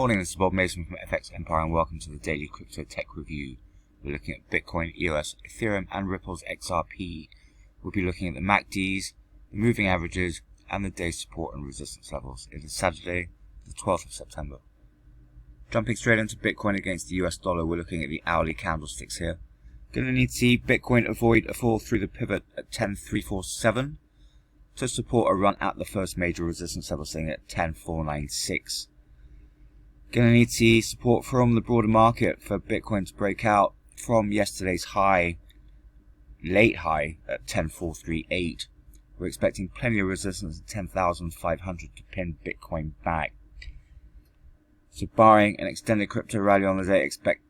morning, this is Bob Mason from FX Empire and welcome to the Daily Crypto Tech Review. We're looking at Bitcoin, EOS, Ethereum and Ripple's XRP. We'll be looking at the MACDs, the moving averages and the day's support and resistance levels. It is Saturday, the 12th of September. Jumping straight into Bitcoin against the US dollar, we're looking at the hourly candlesticks here. Going to need to see Bitcoin avoid a fall through the pivot at 10,347 to support a run at the first major resistance level, sitting at 10,496. Going to need to see support from the broader market for Bitcoin to break out from yesterday's high, late high at 10,438. We're expecting plenty of resistance at 10,500 to pin Bitcoin back. So barring an extended crypto rally on the day, expect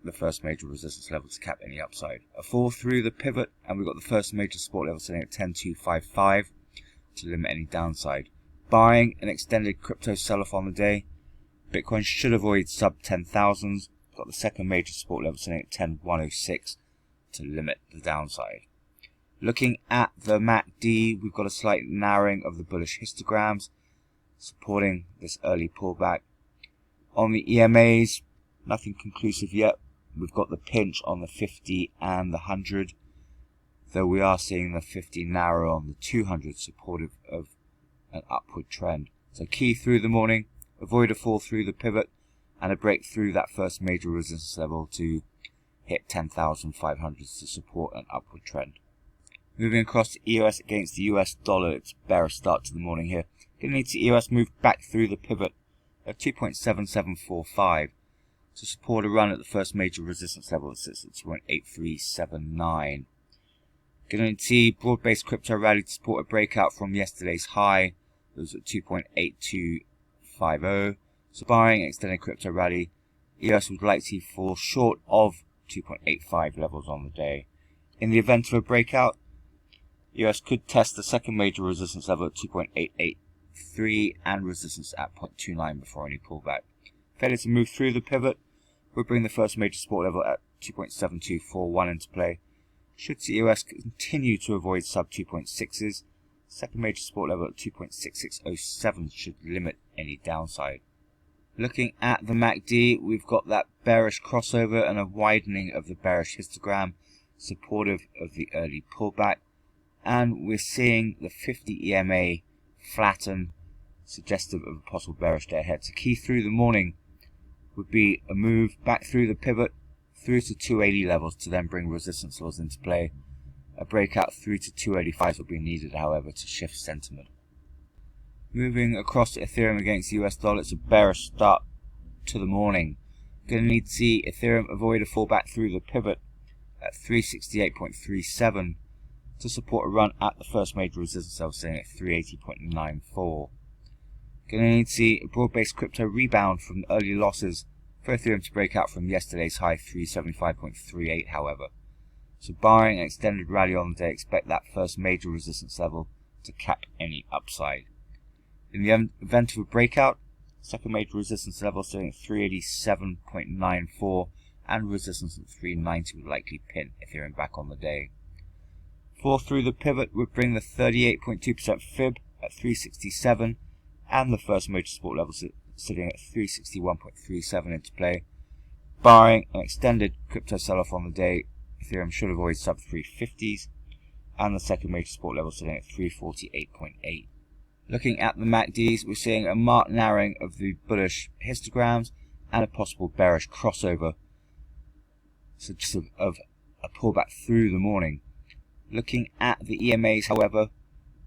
the first major resistance level to cap any upside. A fall through the pivot and we've got the first major support level sitting at 10,255 to limit any downside. Barring an extended crypto sell-off on the day, Bitcoin should avoid sub 10,000s. Got the second major support level sitting at 10,106 to limit the downside. Looking at the MACD, we've got a slight narrowing of the bullish histograms supporting this early pullback. On the EMAs, nothing conclusive yet. We've got the pinch on the 50 and the 100, though we are seeing the 50 narrow on the 200, supportive of an upward trend. So key through the morning, avoid a fall through the pivot and a break through that first major resistance level to hit 10,500 to support an upward trend. Moving across to EOS against the US dollar, it's a bearish start to the morning here. Going to need to EOS move back through the pivot at 2.7745 to support a run at the first major resistance level that sits at 2.8379. Going to need to see broad-based crypto rally to support a breakout from yesterday's high. It was at 2.8250. So barring an extended crypto rally, EOS would likely fall short of 2.85 levels on the day. In the event of a breakout, EOS could test the second major resistance level at 2.883 and resistance at 0.29 before any pullback. Failure to move through the pivot would bring the first major support level at 2.7241 into play. Should EOS continue to avoid sub 2.6s, second major support level at 2.6607 should limit any downside. Looking at the MACD, we've got that bearish crossover and a widening of the bearish histogram, supportive of the early pullback. And we're seeing the 50 EMA flatten, suggestive of a possible bearish day ahead. So key through the morning would be a move back through the pivot through to 280 levels to then bring resistance levels into play. A breakout through to 285 will be needed, however, to shift sentiment. Moving across to Ethereum against the US dollar, it's a bearish start to the morning. Going to need to see Ethereum avoid a fallback through the pivot at 368.37 to support a run at the first major resistance level sitting at 380.94. Going to need to see a broad-based crypto rebound from the early losses for Ethereum to break out from yesterday's high 375.38, however. So barring an extended rally on the day, expect that first major resistance level to cap any upside. In the event of a breakout, second major resistance level sitting at 387.94 and resistance at 390 would likely pin Ethereum back on the day. Fall through the pivot would bring the 38.2% fib at 367 and the first major support level sitting at 361.37 into play. Barring an extended crypto sell-off on the day, Ethereum should avoid sub 350s and the second major support level sitting at 348.8. Looking at the MACDs, we're seeing a marked narrowing of the bullish histograms and a possible bearish crossover, suggestive of a pullback through the morning. Looking at the EMAs, however,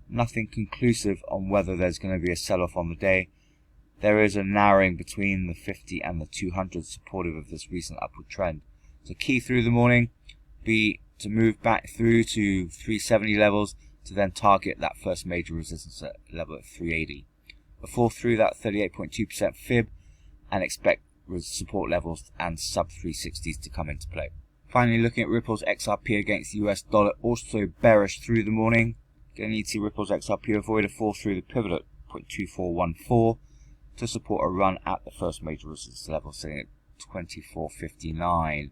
nothing conclusive on whether there's going to be a sell-off on the day. There is a narrowing between the 50 and the 200 supportive of this recent upward trend. So key through the morning be to move back through to 370 levels to then target that first major resistance level at 380. A fall through that 38.2% fib and expect support levels and sub 360s to come into play. Finally, looking at Ripple's XRP against the US dollar, also bearish through the morning. Going to need to see Ripple's XRP avoid a fall through the pivot at 0.2414 to support a run at the first major resistance level sitting at 2459.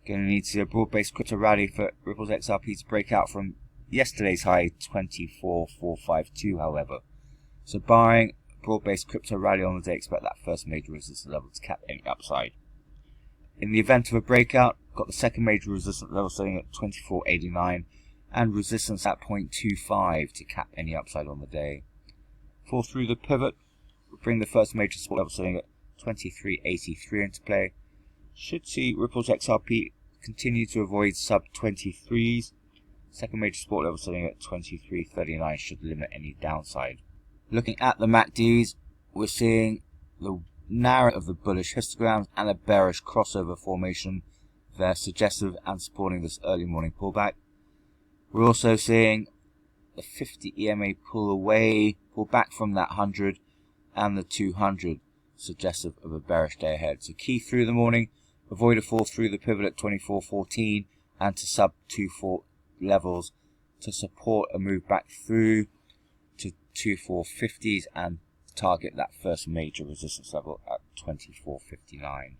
Going to need to see a broad-based crypto rally for Ripple's XRP to break out from yesterday's high 24,452, however. So barring broad-based crypto rally on the day, expect that first major resistance level to cap any upside. In the event of a breakout, got the second major resistance level sitting at 24.89 and resistance at 0.25 to cap any upside on the day. Fall through the pivot, we'll bring the first major support level sitting at 23.83 into play. Should see Ripple's XRP continue to avoid sub 23s. Second major support level sitting at 23.39 should limit any downside. Looking at the MACDs, we're seeing the narrow of the bullish histograms and a bearish crossover formation. They're suggestive and supporting this early morning pullback. We're also seeing the 50 EMA pull back from that 100 and the 200, suggestive of a bearish day ahead. So key through the morning, avoid a fall through the pivot at 24.14 and to sub 24 levels to support a move back through to 2450s and target that first major resistance level at 24.59.